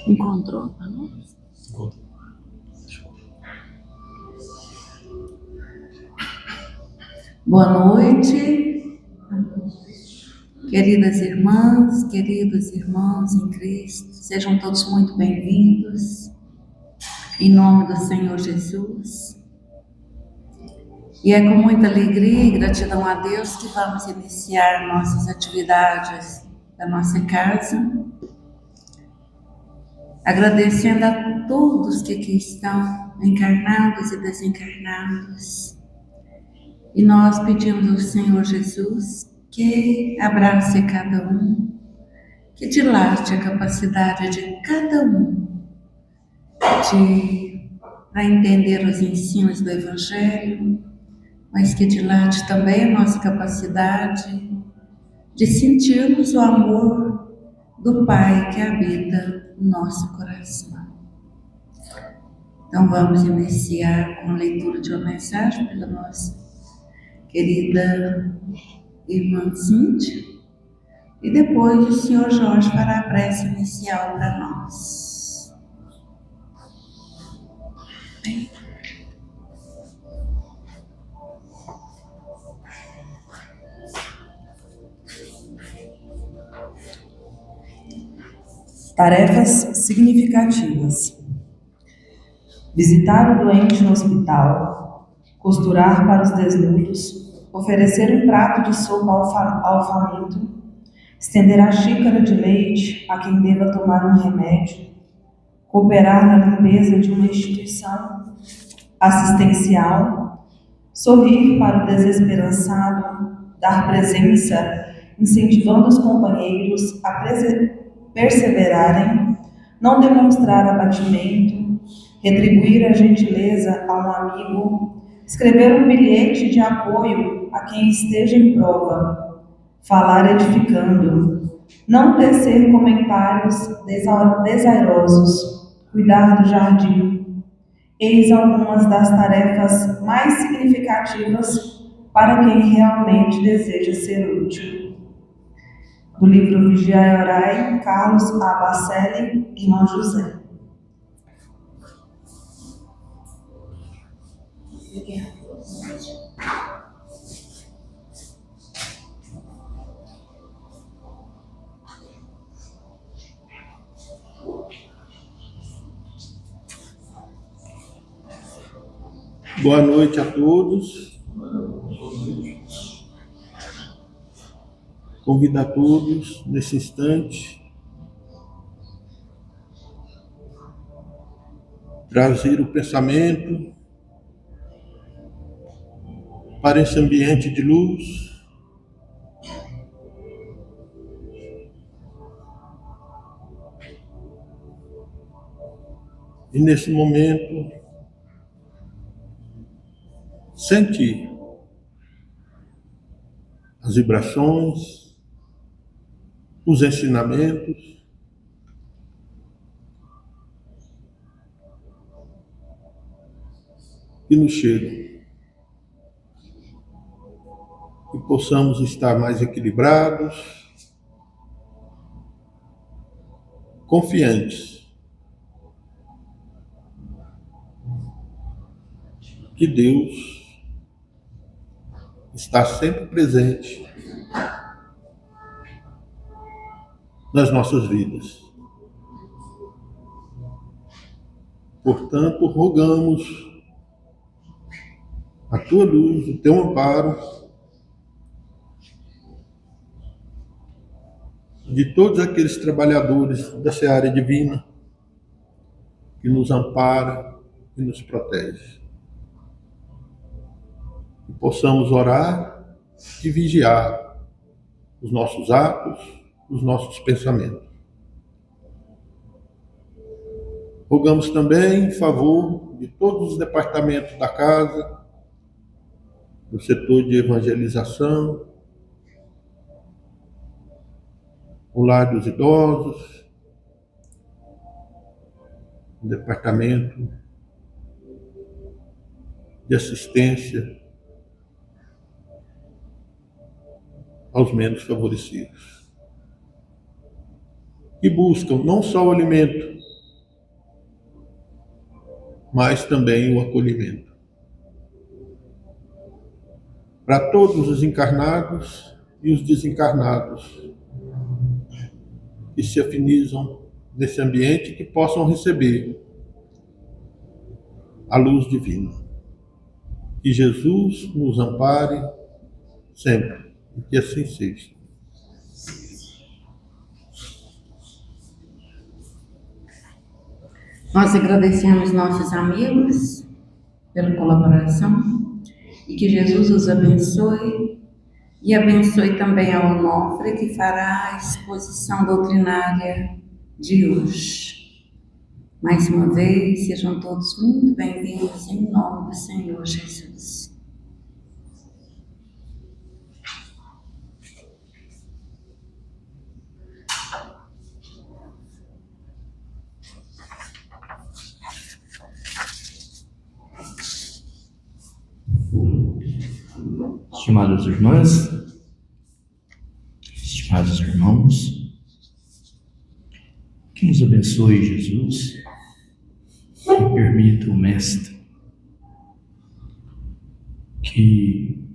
Encontrou, não? Boa noite, queridas irmãs, queridos irmãos em Cristo, sejam todos muito bem-vindos, em nome do Senhor Jesus. E é com muita alegria e gratidão a Deus que vamos iniciar nossas atividades da nossa casa, agradecendo a todos que aqui estão, encarnados e desencarnados. E nós pedimos ao Senhor Jesus que abrace cada um, que dilate a capacidade de cada um para entender os ensinos do Evangelho, mas que dilate também a nossa capacidade de sentirmos o amor do Pai que habita no nosso coração. Então vamos iniciar com a leitura de uma mensagem pela nossa querida irmã Cíntia, e depois o Senhor Jorge fará a prece inicial para nós. Tarefas significativas: visitar o doente no hospital, costurar para os desnudos, oferecer um prato de sopa ao faminto, estender a xícara de leite a quem deva tomar um remédio, cooperar na limpeza de uma instituição assistencial, sorrir para o desesperançado, dar presença, incentivando os companheiros a perseverarem, não demonstrar abatimento, retribuir a gentileza a um amigo, escrever um bilhete de apoio a quem esteja em prova, falar edificando, não tecer comentários desairosos, cuidar do jardim. Eis algumas das tarefas mais significativas para quem realmente deseja ser útil. Do livro Vigiai e Orai, Carlos A. Bacelli, Irmão José. Boa noite a todos. Convido a todos, nesse instante, trazer o pensamento para esse ambiente de luz, e nesse momento sentir as vibrações, os ensinamentos, que nos chegam, que possamos estar mais equilibrados, confiantes que Deus está sempre presente nas nossas vidas. Portanto, rogamos a tua luz, o teu amparo, de todos aqueles trabalhadores da seara divina que nos ampara e nos protege. Que possamos orar e vigiar os nossos atos, os nossos pensamentos. Rogamos também em favor de todos os departamentos da casa, do setor de evangelização, o lar dos idosos, o departamento de assistência aos menos favorecidos. E buscam não só o alimento, mas também o acolhimento. Para todos os encarnados e os desencarnados que se afinizam nesse ambiente, que possam receber a luz divina. Que Jesus nos ampare sempre, e que assim seja. Nós agradecemos nossos amigos pela colaboração e que Jesus os abençoe e abençoe também a Onofre, que fará a exposição doutrinária de hoje. Mais uma vez, sejam todos muito bem-vindos em nome do Senhor Jesus. Estimadas irmãs, estimados irmãos, que nos abençoe Jesus e permita o Mestre que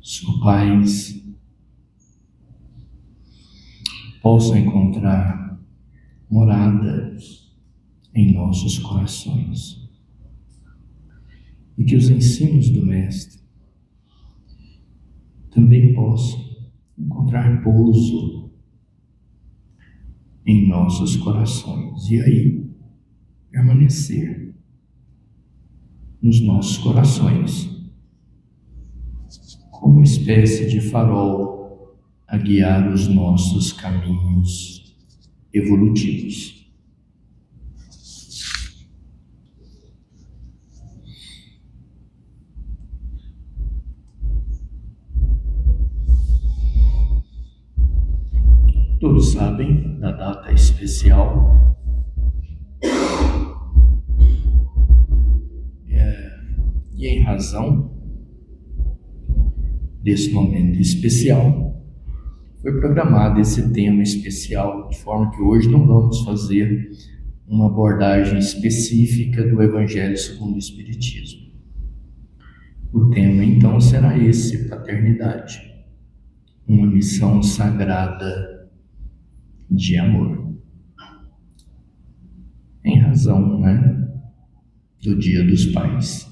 sua paz possa encontrar morada em nossos corações e que os ensinos do Mestre também possam encontrar pouso em nossos corações e aí permanecer nos nossos corações como uma espécie de farol a guiar os nossos caminhos evolutivos. Todos sabem da data especial e em razão desse momento especial foi programado esse tema especial, de forma que hoje não vamos fazer uma abordagem específica do Evangelho segundo o Espiritismo. O tema então será esse: paternidade, uma missão sagrada de amor, em razão, do Dia dos Pais.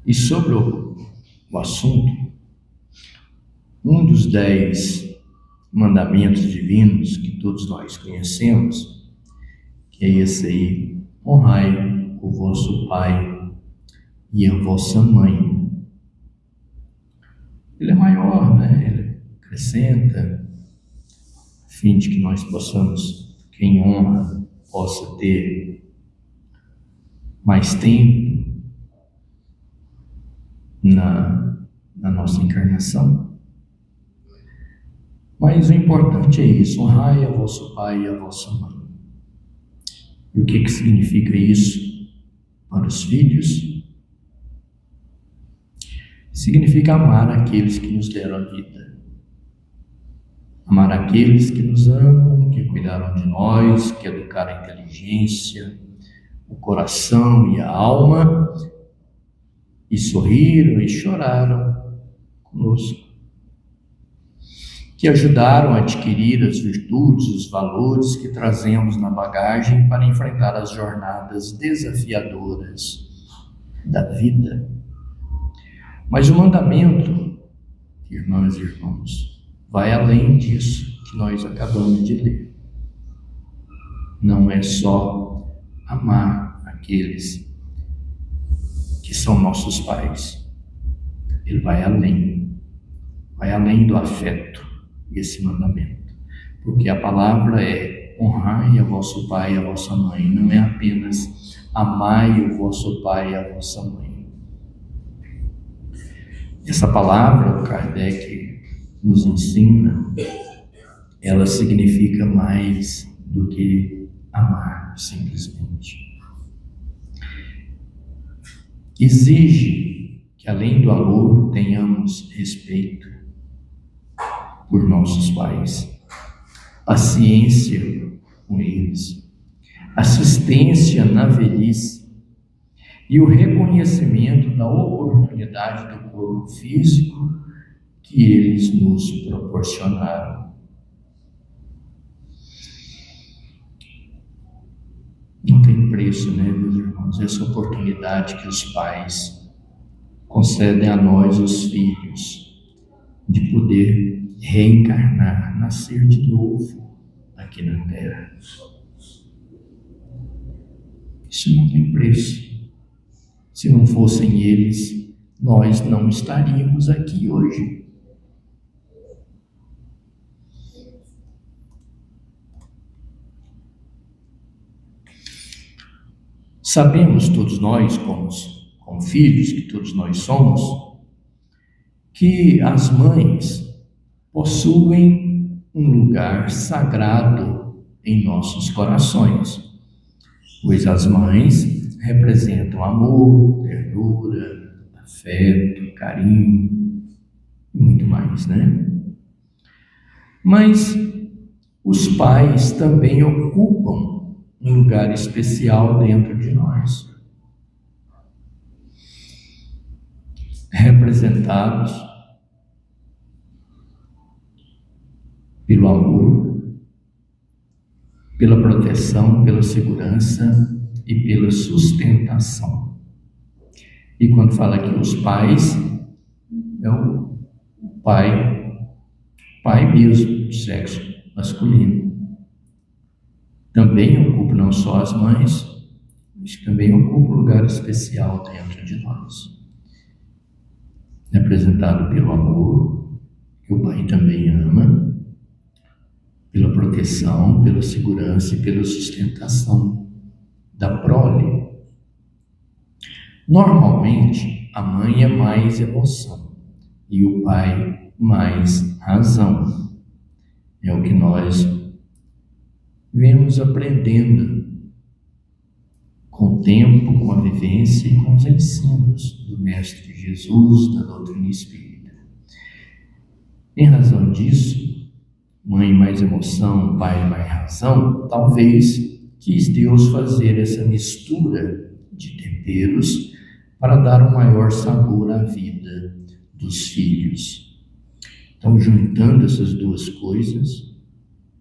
E sobre o assunto, um dos 10 mandamentos divinos que todos nós conhecemos, que é esse aí: honrai o vosso pai e a vossa mãe. Ele é maior, Ele acrescenta, a fim de que nós possamos, quem honra, possa ter mais tempo na nossa encarnação. Mas o importante é isso: honrai a vosso pai e a vossa mãe. E o que significa isso para os filhos? Significa amar aqueles que nos deram a vida, amar aqueles que nos amam, que cuidaram de nós, que educaram a inteligência, o coração e a alma, e sorriram e choraram conosco, que ajudaram a adquirir as virtudes, os valores que trazemos na bagagem para enfrentar as jornadas desafiadoras da vida. Mas o mandamento, irmãs e irmãos, vai além disso que nós acabamos de ler. Não é só amar aqueles que são nossos pais. Ele vai além do afeto, esse mandamento. Porque a palavra é: honrai a vosso pai e a vossa mãe. Não é apenas amai o vosso pai e a vossa mãe. Essa palavra, o Kardec nos ensina, ela significa mais do que amar, simplesmente. Exige que, além do amor, tenhamos respeito por nossos pais, paciência com eles, assistência na velhice e o reconhecimento da oportunidade do corpo físico que eles nos proporcionaram. Não tem preço, né, meus irmãos, essa oportunidade que os pais concedem a nós, os filhos, de poder reencarnar, nascer de novo aqui na Terra. Isso não tem preço. Se não fossem eles, nós não estaríamos aqui hoje. Sabemos todos nós, como filhos que todos nós somos, que as mães possuem um lugar sagrado em nossos corações, pois as mães representam amor, ternura, afeto, carinho e muito mais, né? Mas os pais também ocupam um lugar especial dentro de nós, representados pelo amor, pela proteção, pela segurança e pela sustentação. E quando fala aqui os pais, é o pai mesmo, do sexo masculino. Também ocupa não só as mães, mas também ocupa um lugar especial dentro de nós. Representado pelo amor, que o pai também ama, pela proteção, pela segurança e pela sustentação da prole. Normalmente, a mãe é mais emoção e o pai mais razão. É o que nós vemos aprendendo com o tempo, com a vivência e com os ensinos do Mestre Jesus, da doutrina espírita. Em razão disso, mãe mais emoção, pai mais razão, talvez quis Deus fazer essa mistura de temperos para dar um maior sabor à vida dos filhos. Então, juntando essas duas coisas,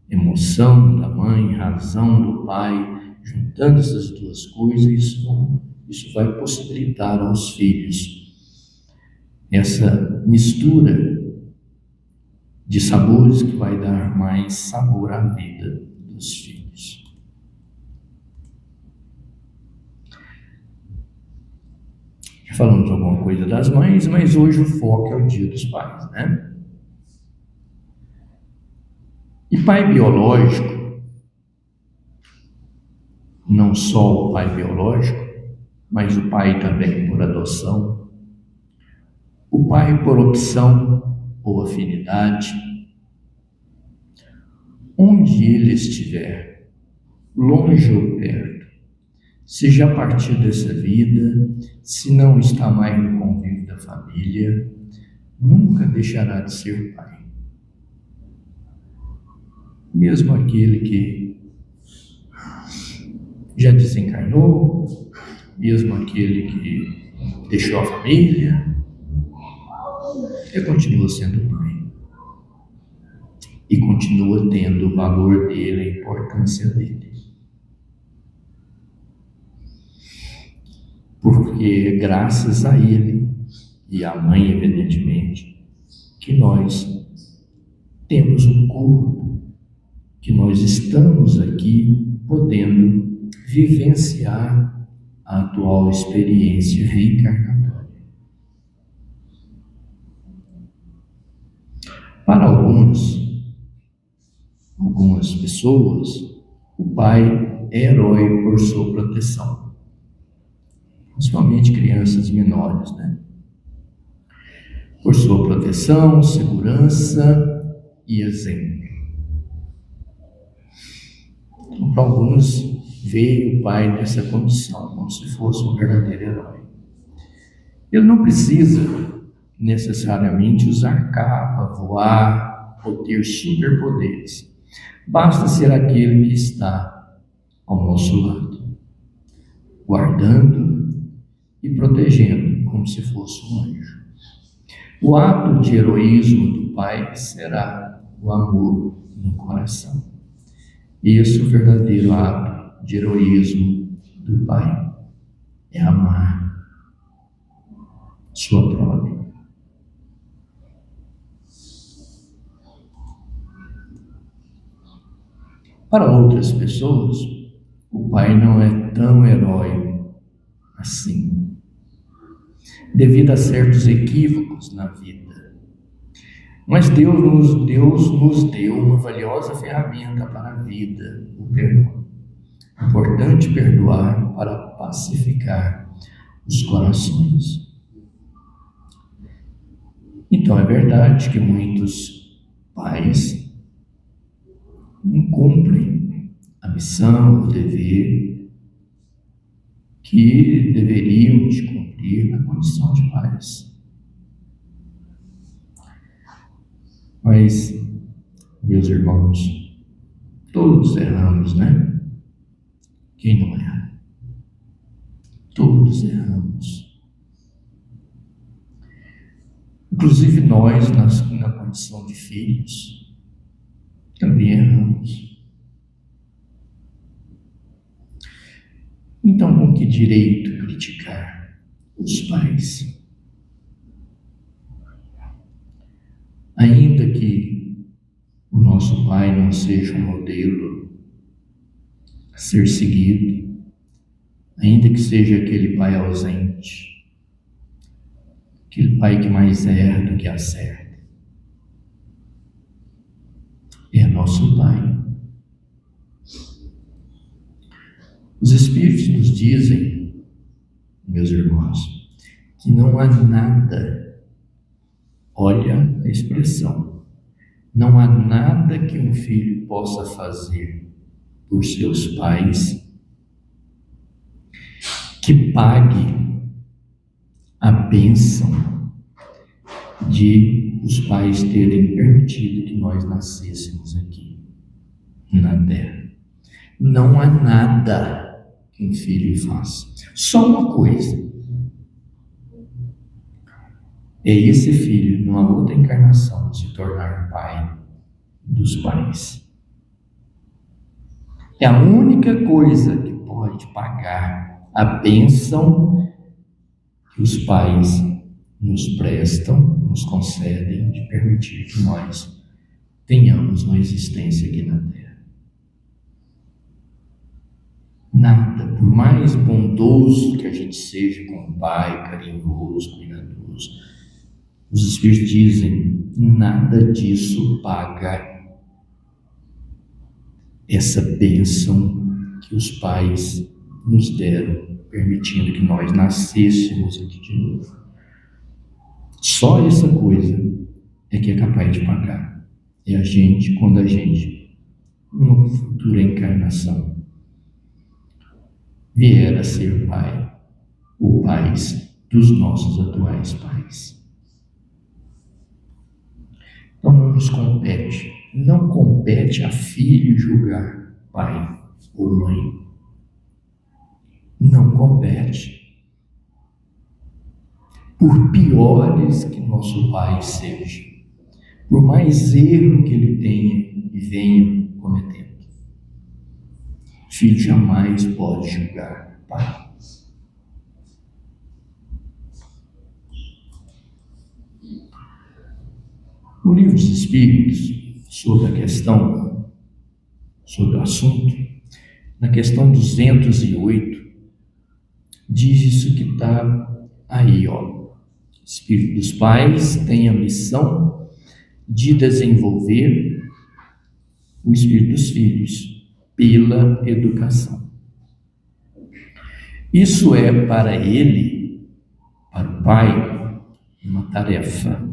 emoção da mãe, razão do pai, juntando essas duas coisas, isso vai possibilitar aos filhos essa mistura de sabores que vai dar mais sabor à vida dos filhos. Já falamos alguma coisa das mães, mas hoje o foco é o Dia dos Pais, né? E pai biológico, não só o pai biológico, mas o pai também por adoção, o pai por opção ou afinidade, onde ele estiver, longe ou perto, se já partiu dessa vida, se não está mais no convívio da família, nunca deixará de ser pai. Mesmo aquele que já desencarnou, mesmo aquele que deixou a família, ele continua sendo pai. E continua tendo o valor dele, a importância dele. Porque graças a ele, e à mãe, evidentemente, que nós temos um corpo, que nós estamos aqui podendo vivenciar a atual experiência reencarnatória. Para algumas pessoas, o pai é herói por sua proteção, principalmente crianças menores, né? Por sua proteção, segurança e exemplo. Então, para alguns, veio o pai nessa condição, como se fosse um verdadeiro herói. Ele não precisa necessariamente usar capa, voar ou ter superpoderes. Basta ser aquele que está ao nosso lado, guardando e protegendo, como se fosse um anjo. O ato de heroísmo do pai será o amor no coração. Esse é o verdadeiro ato de heroísmo do pai. É amar sua prole. Para outras pessoas, o pai não é tão herói assim, devido a certos equívocos na vida. Mas Deus nos deu uma valiosa ferramenta para a vida, o perdão. É importante perdoar para pacificar os corações. Então é verdade que muitos pais não cumprem a missão, o dever que deveriam de cumprir na condição de pais. Mas, meus irmãos, todos erramos, né? Quem não erra? Todos erramos. Inclusive nós, na condição de filhos, também erramos. Então, com que direito criticar os pais? Ainda que o nosso pai não seja um modelo a ser seguido, ainda que seja aquele pai ausente, aquele pai que mais erra do que acerta, é nosso pai. Os Espíritos nos dizem, meus irmãos, que não há nada, olha a expressão, não há nada que um filho possa fazer por seus pais que pague a bênção de os pais terem permitido que nós nascêssemos aqui na terra. Não há nada que um filho faça. Só uma coisa. É esse filho, numa outra encarnação, se tornar pai dos pais. É a única coisa que pode pagar a bênção que os pais nos prestam, nos concedem, de permitir que nós tenhamos uma existência aqui na Terra. Nada, por mais bondoso que a gente seja com o pai, carinhoso, cuidadoso, os Espíritos dizem, nada disso paga essa bênção que os pais nos deram, permitindo que nós nascêssemos aqui de novo. Só essa coisa é que é capaz de pagar. É a gente, quando a gente, numa futura encarnação, vier a ser pai ou pais dos nossos atuais pais. Então não nos compete, não compete a filho julgar pai ou mãe. Não compete. Por piores que nosso pai seja, por mais erro que ele tenha e venha cometendo, filho jamais pode julgar pai. O Livro dos Espíritos, sobre a questão, sobre o assunto, na questão 208, diz isso que está aí, ó. Espírito dos pais tem a missão de desenvolver o espírito dos filhos pela educação. Isso é para ele, para o pai, uma tarefa.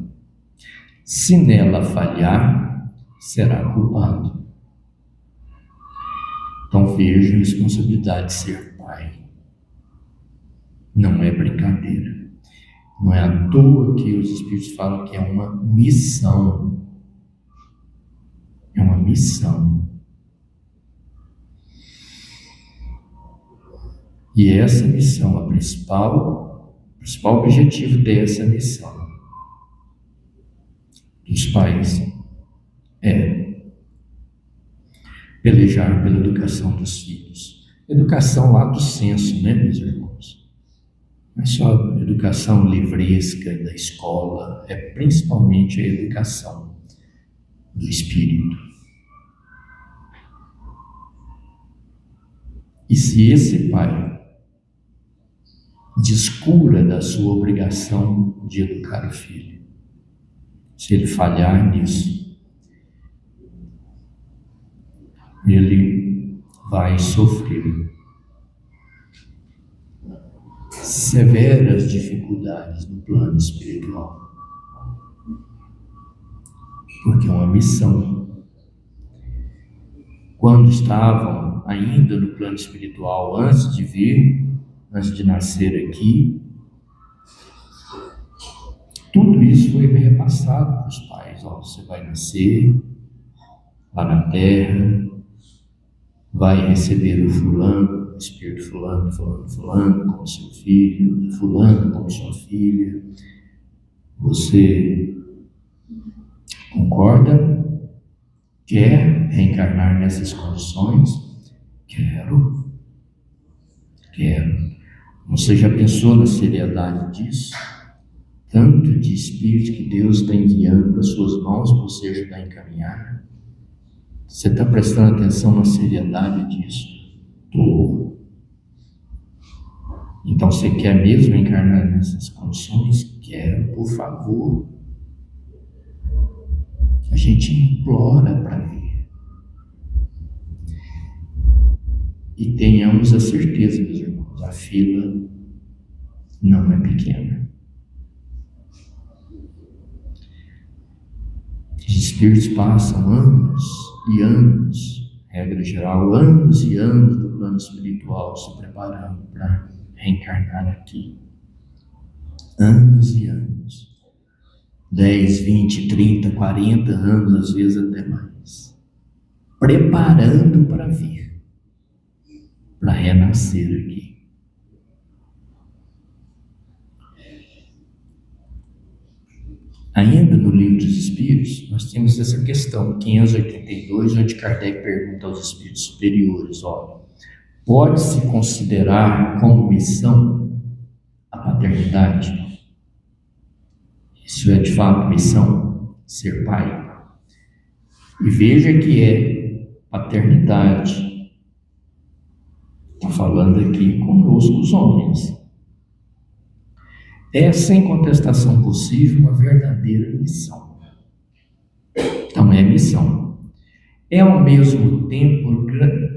Se nela falhar, será culpado. Então veja a responsabilidade de ser pai. Não é brincadeira. Não é à toa que os Espíritos falam que é uma missão. É uma missão. E essa missão, o principal objetivo dessa missão dos pais é pelejar pela educação dos filhos. Educação lato sensu, né, meus irmãos? Não é só a educação livresca da escola, é principalmente a educação do espírito. E se esse pai descura da sua obrigação de educar o filho, se ele falhar nisso, ele vai sofrer severas dificuldades no plano espiritual, porque é uma missão. Quando estavam ainda no plano espiritual, antes de nascer aqui, tudo isso foi repassado para os pais. Você vai nascer lá na terra, vai receber o fulano, o espírito fulano como seu filho, fulano como sua filha. Você concorda? Quer reencarnar nessas condições? Quero. Você já pensou na seriedade disso? Tanto de espírito que Deus está enviando para suas mãos para você ajudar a encaminhar? Você está prestando atenção na seriedade disso? Estou. Então você quer mesmo encarnar nessas condições? Quero, por favor. A gente implora para ver. E tenhamos a certeza, meus irmãos, a fila não é pequena. Os espíritos passam anos e anos, regra geral, anos e anos do plano espiritual se preparando para reencarnar aqui. Anos e anos. 10, 20, 30, 40 anos, às vezes até mais. Preparando para vir, para renascer aqui. Ainda no Livro dos Espíritos, nós temos essa questão, 582, onde Kardec pergunta aos espíritos superiores, pode-se considerar como missão a paternidade? Isso é de fato missão, ser pai? E veja que é paternidade. Está falando aqui conosco os homens. É, sem contestação possível, uma verdadeira missão. Então é missão. É ao mesmo tempo um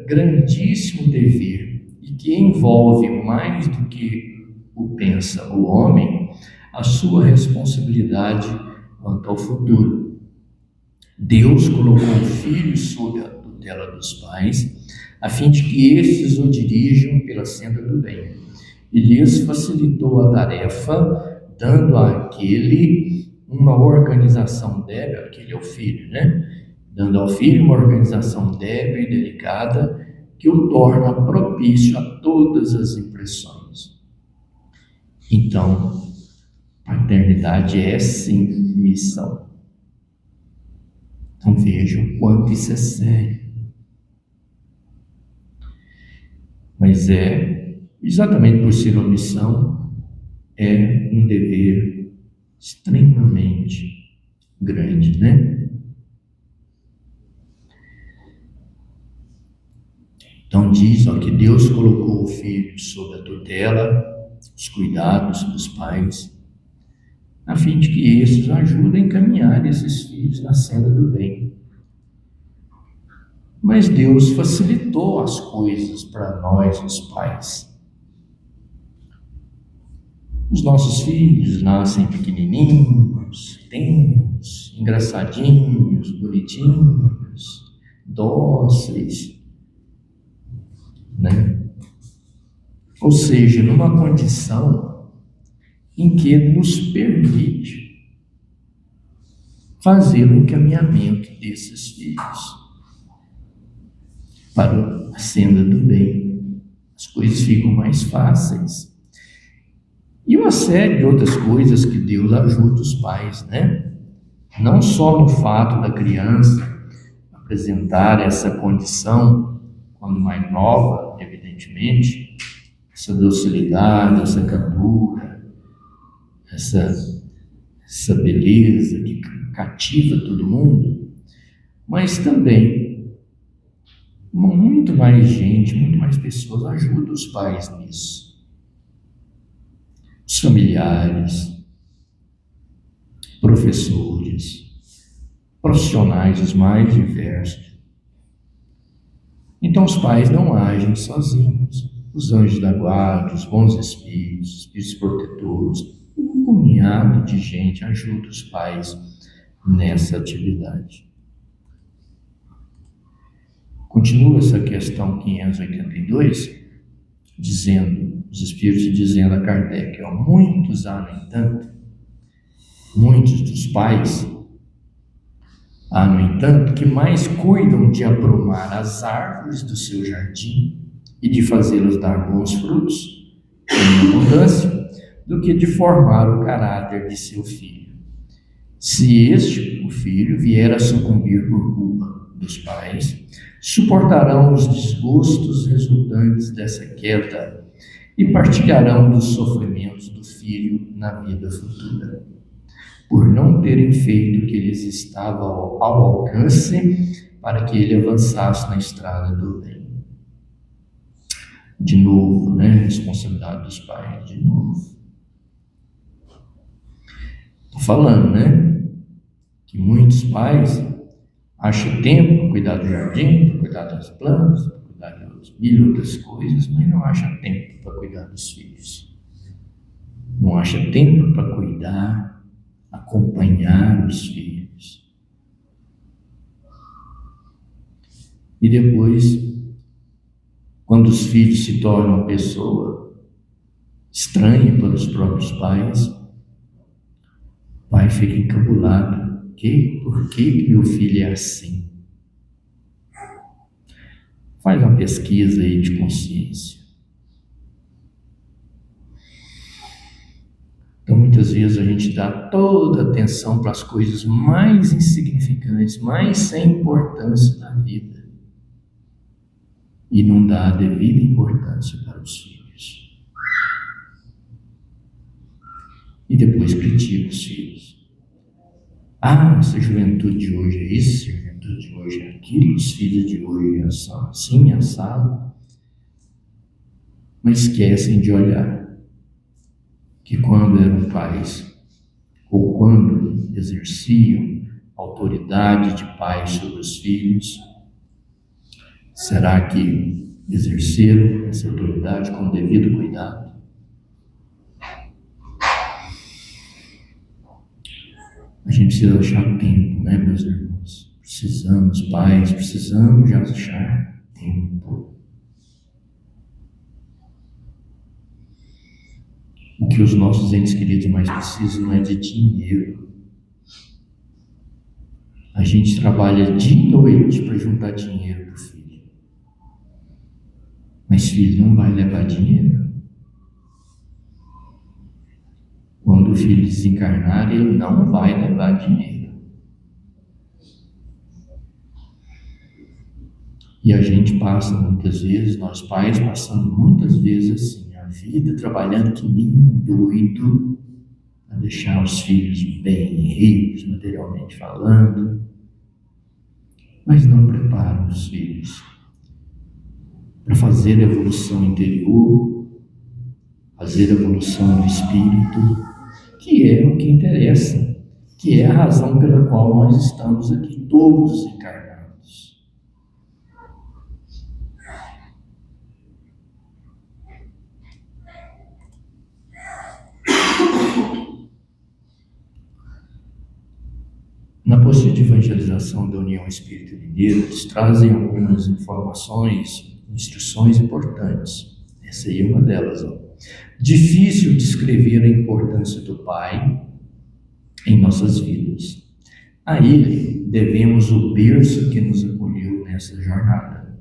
grandíssimo dever e que envolve mais do que o pensa o homem, a sua responsabilidade quanto ao futuro. Deus colocou o filho sob a tutela dos pais, a fim de que estes o dirijam pela senda do bem. E lhes facilitou a tarefa, dando àquele uma organização débil, aquele é o filho, né? Dando ao filho uma organização débil e delicada que o torna propício a todas as impressões. Então, paternidade é sim missão. Então vejam o quanto isso é sério. Mas exatamente por ser uma missão, é um dever extremamente grande, né? Então diz que Deus colocou o filho sob a tutela, os cuidados dos pais, a fim de que estes ajudem a encaminhar esses filhos na senda do bem. Mas Deus facilitou as coisas para nós, os pais. Os nossos filhos nascem pequenininhos, tenros, engraçadinhos, bonitinhos, dóceis. né? Ou seja, numa condição em que nos permite fazer o encaminhamento desses filhos para a senda do bem. As coisas ficam mais fáceis. E uma série de outras coisas que Deus ajuda os pais, né? Não só no fato da criança apresentar essa condição quando mais nova, evidentemente, essa docilidade, essa candura, essa beleza que cativa todo mundo, mas também muito mais gente, muito mais pessoas ajudam os pais nisso. Os familiares, professores, profissionais os mais diversos. Então os pais não agem sozinhos. Os anjos da guarda, os bons espíritos, os espíritos protetores, um punhado de gente ajuda os pais nessa atividade. Continua essa questão 582, os espíritos dizendo a Kardec, muitos há, no entanto, muitos dos pais há, no entanto, que mais cuidam de aprumar as árvores do seu jardim e de fazê-las dar bons frutos, em abundância, do que de formar o caráter de seu filho. Se este, o filho, vier a sucumbir por culpa dos pais, suportarão os desgostos resultantes dessa queda e partilharão dos sofrimentos do filho na vida futura, por não terem feito o que lhes estava ao alcance para que ele avançasse na estrada do bem. De novo, responsabilidade dos pais, de novo. Estou falando, que muitos pais acham tempo para cuidar do jardim, para cuidar das plantas, para cuidar de mil outras coisas, mas não acham tempo para cuidar dos filhos. Não acham tempo para cuidar, acompanhar os filhos. E depois, quando os filhos se tornam pessoa estranha para os próprios pais, o pai fica encabulado. Por que meu filho é assim? Faz uma pesquisa aí de consciência. Então, muitas vezes a gente dá toda a atenção para as coisas mais insignificantes, mais sem importância na vida, e não dá a devida importância para os filhos. E depois critica os filhos. Essa juventude de hoje é isso, essa juventude de hoje é aquilo, os filhos de hoje são assim, assado. Mas esquecem de olhar que quando eram pais, ou quando exerciam autoridade de pais sobre os filhos, será que exerceram essa autoridade com o devido cuidado? A gente precisa achar tempo, meus irmãos? Precisamos, pais, precisamos de achar tempo. O que os nossos entes queridos mais precisam não é de dinheiro. A gente trabalha dia e noite para juntar dinheiro para o filho. Mas filho não vai levar dinheiro. Quando o filho desencarnar, ele não vai levar dinheiro. E a gente passa muitas vezes, nós pais passando muitas vezes assim, a vida trabalhando que nem doido, para deixar os filhos bem ricos, materialmente falando, mas não preparam os filhos para fazer a evolução interior, fazer a evolução do espírito, que é o que interessa, que é a razão pela qual nós estamos aqui todos encarnados. Na apostila de evangelização da União Espírita Mineira, eles trazem algumas informações instruções importantes. Essa aí é uma delas. Difícil descrever a importância do Pai em nossas vidas. A Ele devemos o berço que nos acolheu nessa jornada.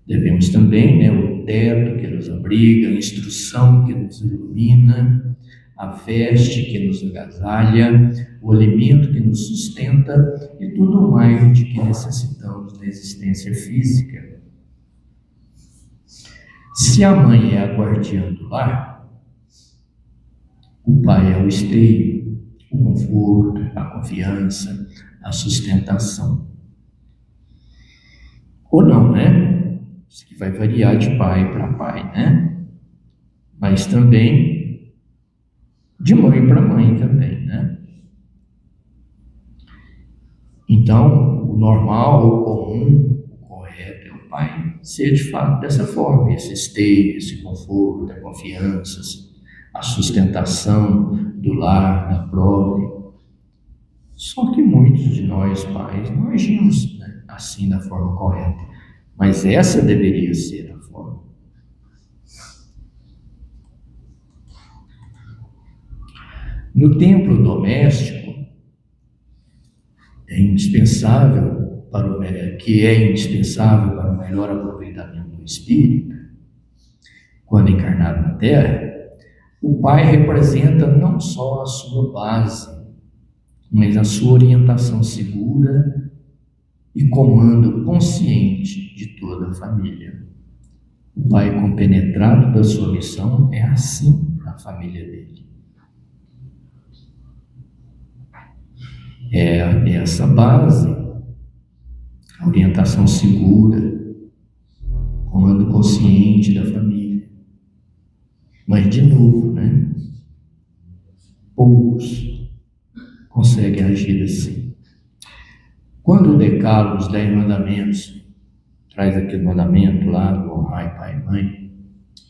Devemos também o teto que nos abriga, a instrução que nos ilumina, a veste que nos agasalha, o alimento que nos sustenta e tudo mais de que necessitamos na existência física. Se a mãe é a guardiã do lar, o pai é o esteio, o conforto, a confiança, a sustentação. Ou não, né? Isso que vai variar de pai para pai, né? Mas também de mãe para mãe também, né? Então, o normal, o comum, o correto é o pai ser de fato dessa forma, esse esteio, esse conforto, a confiança, a sustentação do lar, da prole. Só que muitos de nós pais não agimos, né, assim da forma correta, mas essa deveria ser a forma. No templo doméstico, é indispensável para o melhor aproveitamento do espírito, quando encarnado na Terra, o pai representa não só a sua base, mas a sua orientação segura e comando consciente de toda a família. O pai compenetrado da sua missão é assim para a família dele. É essa base, a orientação segura, comando consciente da família. Mas, de novo, né? Poucos conseguem agir assim. Quando o Decálogo, os 10 mandamentos, traz aquele mandamento lá do honrar pai e mãe,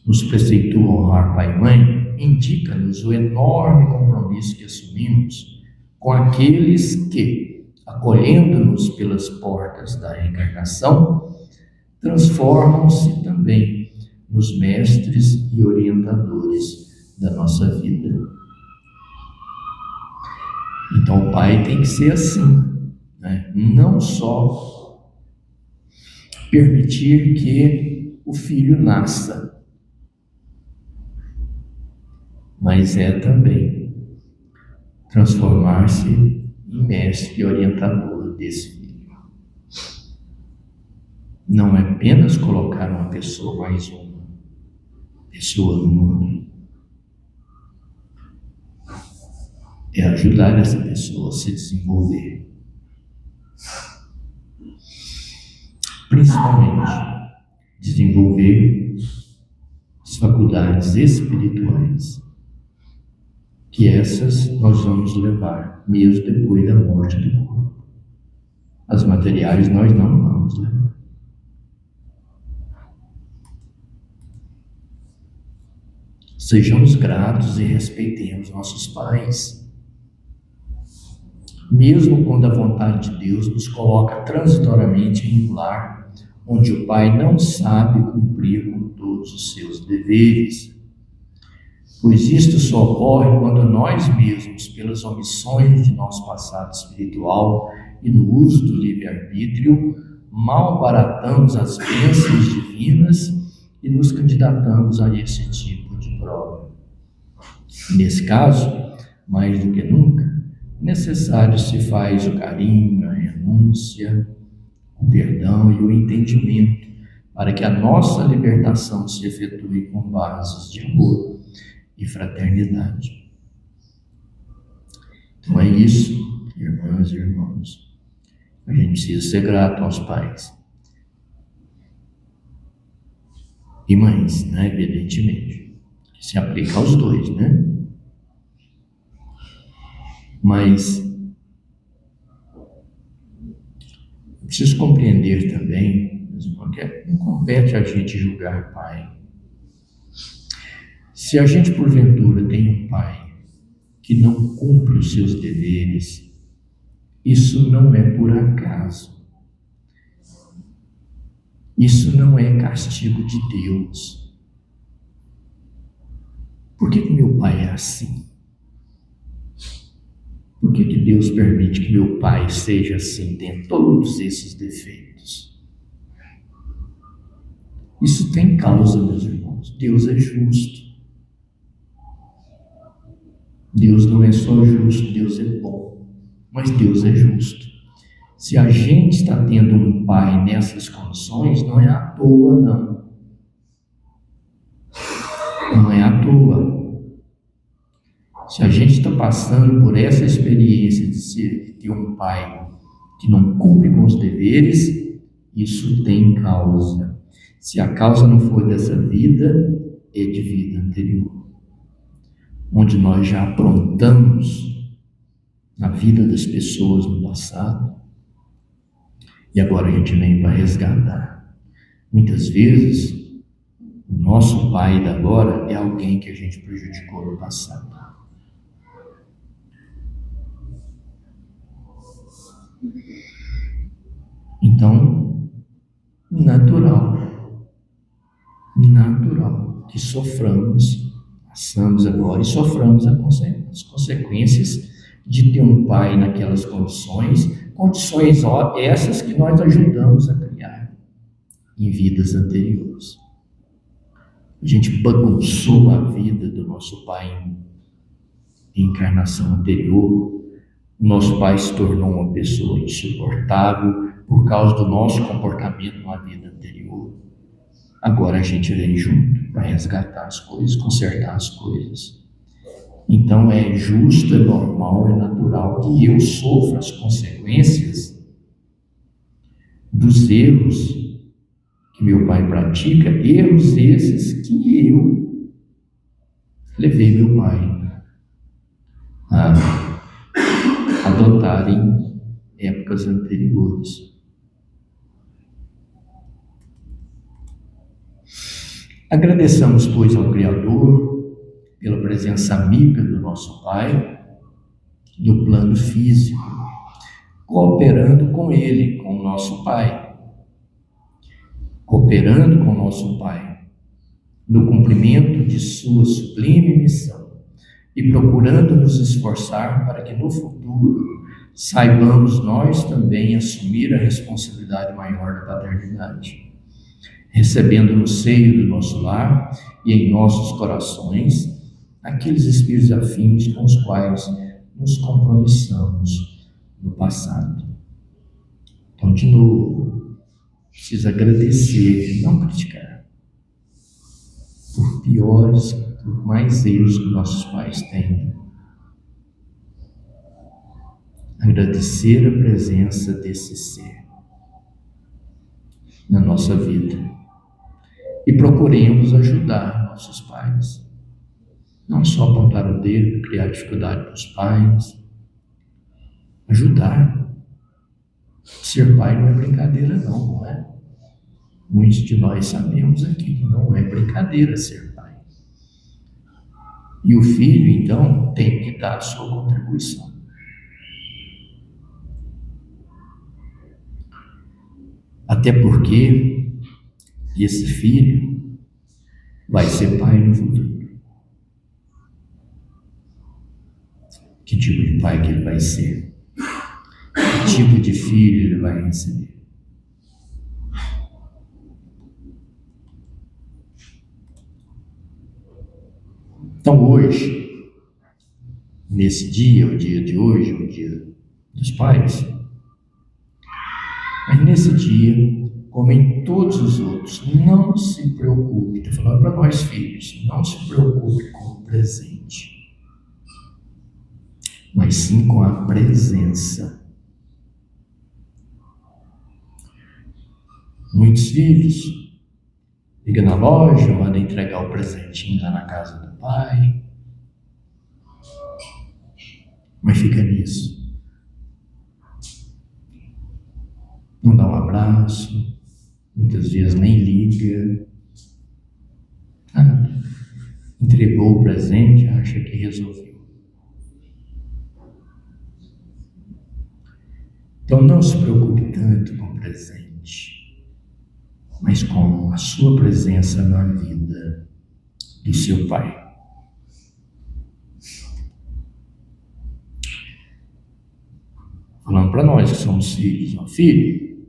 nos preceitua honrar pai e mãe, indica-nos o enorme compromisso que assumimos com aqueles que, acolhendo-nos pelas portas da reencarnação, transformam-se também nos mestres e orientadores da nossa vida. Então o pai tem que ser assim, né? Não só permitir que o filho nasça, mas é também transformar-se em mestre e orientador desse filho. Não é apenas colocar uma pessoa mais uma pessoa no mundo. É ajudar essa pessoa a se desenvolver. Principalmente, desenvolver as faculdades espirituais. Que essas nós vamos levar, mesmo depois da morte do corpo. As materiais nós não vamos levar. Sejamos gratos e respeitemos nossos pais. Mesmo quando a vontade de Deus nos coloca transitoriamente em um lar onde o pai não sabe cumprir com todos os seus deveres, pois isto só ocorre quando nós mesmos, pelas omissões de nosso passado espiritual e no uso do livre-arbítrio, malbaratamos as bênçãos divinas e nos candidatamos a esse tipo de prova. Nesse caso, mais do que nunca, necessário se faz o carinho, a renúncia, o perdão e o entendimento para que a nossa libertação se efetue com bases de amor e fraternidade. Então é isso, irmãs e irmãos. A gente precisa ser grato aos pais. E mães, né, evidentemente. Que se aplica aos dois, né? Mas preciso compreender também, meus irmãos, que não compete a gente julgar pai. Se a gente, porventura, tem um pai que não cumpre os seus deveres, isso não é por acaso. Isso não é castigo de Deus. Por que meu pai é assim? Por que Deus permite que meu pai seja assim, tem todos esses defeitos? Isso tem causa, meus irmãos. Deus é justo. Deus não é só justo, Deus é bom, mas Deus é justo. Se a gente está tendo um pai nessas condições, não é à toa, não. Não é à toa. Se a gente está passando por essa experiência de ter um pai que não cumpre com os deveres, isso tem causa. Se a causa não for dessa vida, é de vida anterior, onde nós já aprontamos na vida das pessoas no passado, e agora a gente vem para resgatar. Muitas vezes, o nosso pai da agora é alguém que a gente prejudicou no passado. Então, natural que soframos, passamos agora e soframos as consequências de ter um pai naquelas condições essas que nós ajudamos a criar em vidas anteriores. A gente bagunçou a vida do nosso pai em encarnação anterior. O nosso pai se tornou uma pessoa insuportável por causa do nosso comportamento na vida anterior. Agora a gente vem junto para resgatar as coisas, consertar as coisas. Então é justo, é normal, é natural que eu sofra as consequências dos erros que meu pai pratica, erros esses que eu levei meu pai a adotar em épocas anteriores. Agradeçamos, pois, ao Criador pela presença amiga do nosso Pai no plano físico, cooperando com Ele, com o nosso Pai, cooperando com o nosso Pai no cumprimento de sua sublime missão e procurando nos esforçar para que no futuro saibamos nós também assumir a responsabilidade maior da paternidade, recebendo no seio do nosso lar e em nossos corações aqueles espíritos afins com os quais nos compromissamos no passado. Então, de novo, precisa agradecer, não criticar, por piores, por mais erros que nossos pais têm. Agradecer a presença desse ser na nossa vida e procuremos ajudar nossos pais. Não só apontar o dedo, criar dificuldade para os pais. Ajudar. Ser pai não é brincadeira, não é? Muitos de nós sabemos aqui que não é brincadeira ser pai. E o filho, então, tem que dar a sua contribuição. Até porque esse filho vai ser pai no futuro. Que tipo de pai que ele vai ser? Que tipo de filho ele vai receber? Então hoje, nesse dia, o dia de hoje, o dia dos pais, mas nesse dia, como em todos os outros, não se preocupe, estou falando para nós filhos, não se preocupe com o presente, mas sim com a presença. Muitos filhos ligam na loja, mandam entregar o presentinho lá na casa do pai, mas fica nisso. Não dá um abraço, muitas vezes nem liga. Entregou o presente, acha que resolveu. Então não se preocupe tanto com o presente. mas com a sua presença na vida do seu Pai. Falando para nós que somos filhos, ó filho,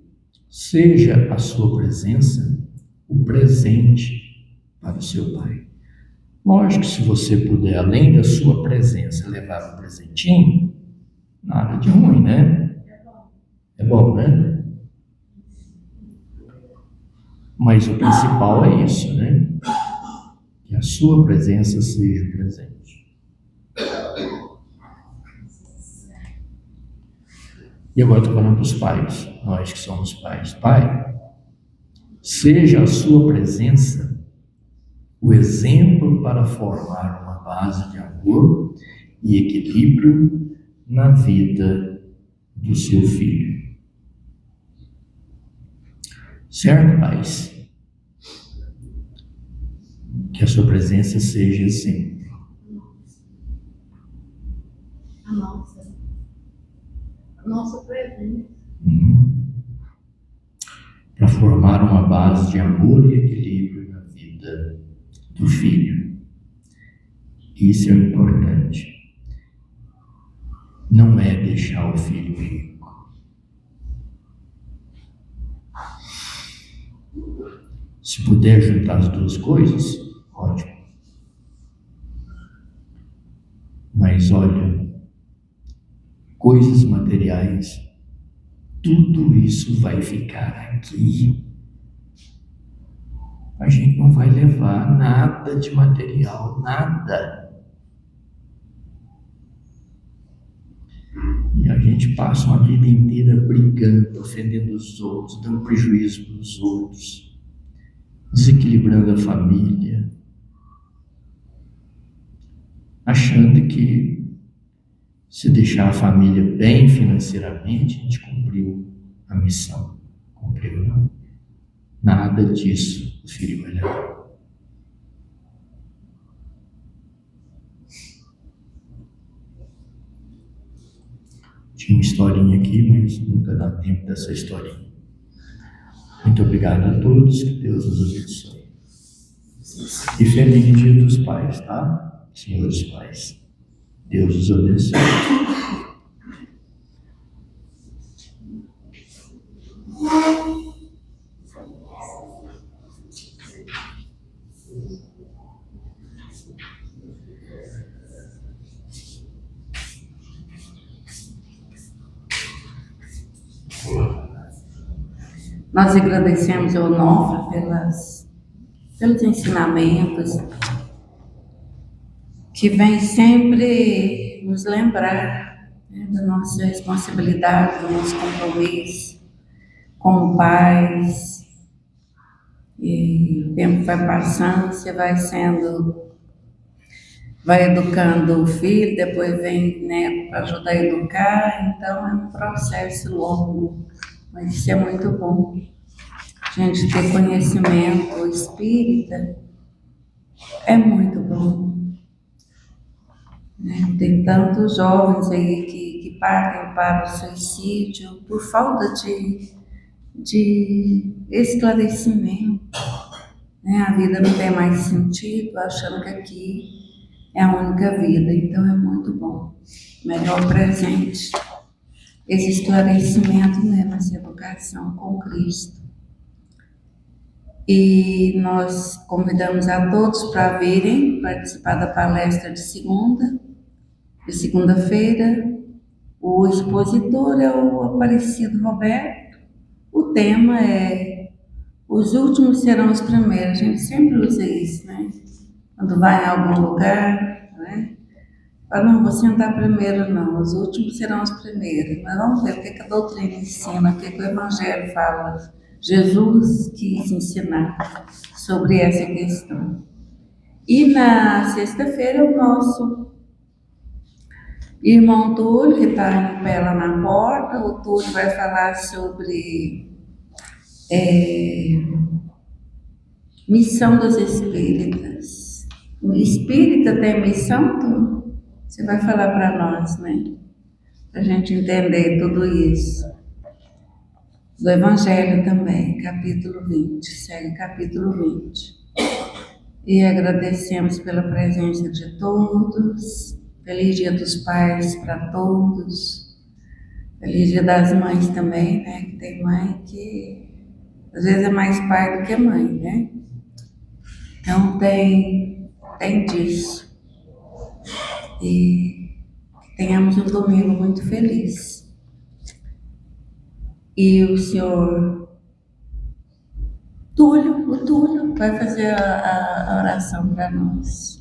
seja a sua presença o presente para o seu Pai. Lógico que se você puder, além da sua presença, levar um presentinho, nada de ruim, né? É bom, né? Mas o principal é isso, né? Que a sua presença seja o presente. E agora estou falando para os pais, nós que somos pais. Pai, seja a sua presença o exemplo para formar uma base de amor e equilíbrio na vida do seu filho. Certo, pais? Que a sua presença seja exemplo. A nossa presença. Para formar uma base de amor e equilíbrio na vida do filho. Isso é o importante. Não é deixar o filho rico. Se puder juntar as duas coisas, ótimo. Mas olha, coisas materiais, tudo isso vai ficar aqui. A gente não vai levar nada de material, nada. E a gente passa uma vida inteira brigando, ofendendo os outros, dando prejuízo para os outros, desequilibrando a família, achando que se deixar a família bem financeiramente, a gente cumpriu a missão. Cumpriu, não? Nada disso o filho vai levar. Tinha uma historinha aqui, mas nunca dá tempo dessa historinha. Muito obrigado a todos, que Deus nos abençoe. E feliz Dia dos Pais, tá? Senhores pais. Deus os abençoe. Nós agradecemos ao Onofre pelos ensinamentos que vem sempre nos lembrar, né, da nossa responsabilidade, do nosso compromisso como pais. E o tempo vai passando, você vai educando o filho, depois vem neto para ajudar a educar, então é um processo longo, mas isso é muito bom. A gente ter conhecimento espírita é muito bom. Né? Tem tantos jovens aí que partem para o suicídio por falta de esclarecimento. Né? A vida não tem mais sentido, achando que aqui é a única vida, então é muito bom. Melhor presente, esse esclarecimento, né, nessa educação com Cristo. E nós convidamos a todos para virem participar da palestra de segunda-feira. O expositor é o Aparecido Roberto. O tema é Os Últimos Serão os Primeiros. A gente sempre usa isso, né? Quando vai em algum lugar, né? Fala, não, vou sentar primeiro, não. Os últimos serão os primeiros. Mas vamos ver o que a doutrina ensina, o que o Evangelho fala. Jesus quis ensinar sobre essa questão. E na sexta-feira, o nosso irmão Túlio, que está em pé lá na porta, o Túlio vai falar sobre missão dos espíritas. O espírita tem missão, Túlio? Você vai falar para nós, né? Para a gente entender tudo isso. do Evangelho também, capítulo 20, segue capítulo 20. E agradecemos pela presença de todos. Feliz Dia dos Pais para todos. Feliz Dia das Mães também, né? Que tem mãe que às vezes é mais pai do que mãe, né? Então tem disso. E que tenhamos um domingo muito feliz. E o senhor o Túlio vai fazer a oração para nós.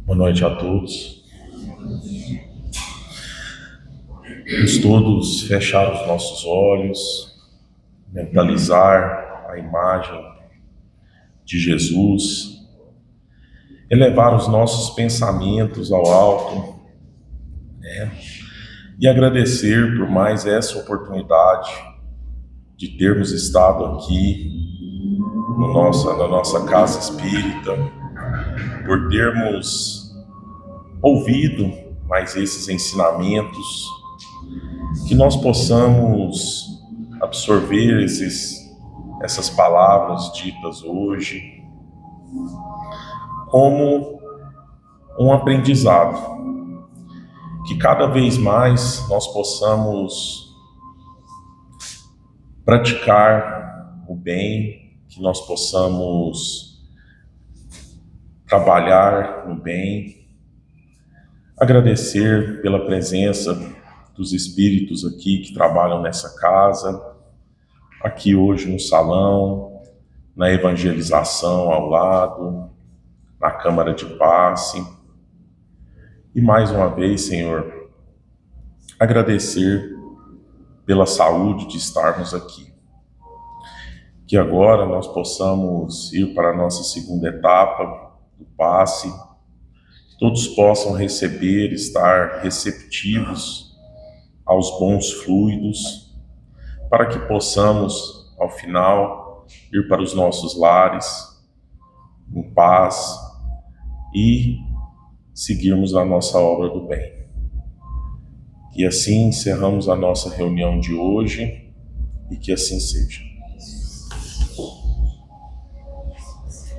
Boa noite a todos. Vamos todos fechar os nossos olhos, mentalizar a imagem de Jesus, elevar os nossos pensamentos ao alto, né? E agradecer por mais essa oportunidade de termos estado aqui na nossa casa espírita, por termos ouvido mais esses ensinamentos, que nós possamos absorver essas palavras ditas hoje como um aprendizado, que cada vez mais nós possamos praticar o bem, que nós possamos trabalhar no bem, agradecer pela presença dos espíritos aqui que trabalham nessa casa, aqui hoje no salão, na evangelização ao lado, na Câmara de Passe. E mais uma vez, Senhor, agradecer pela saúde de estarmos aqui. Que agora nós possamos ir para a nossa segunda etapa do passe, que todos possam receber, estar receptivos aos bons fluidos, para que possamos, ao final, ir para os nossos lares em paz e seguirmos a nossa obra do bem. E assim encerramos a nossa reunião de hoje, e que assim seja.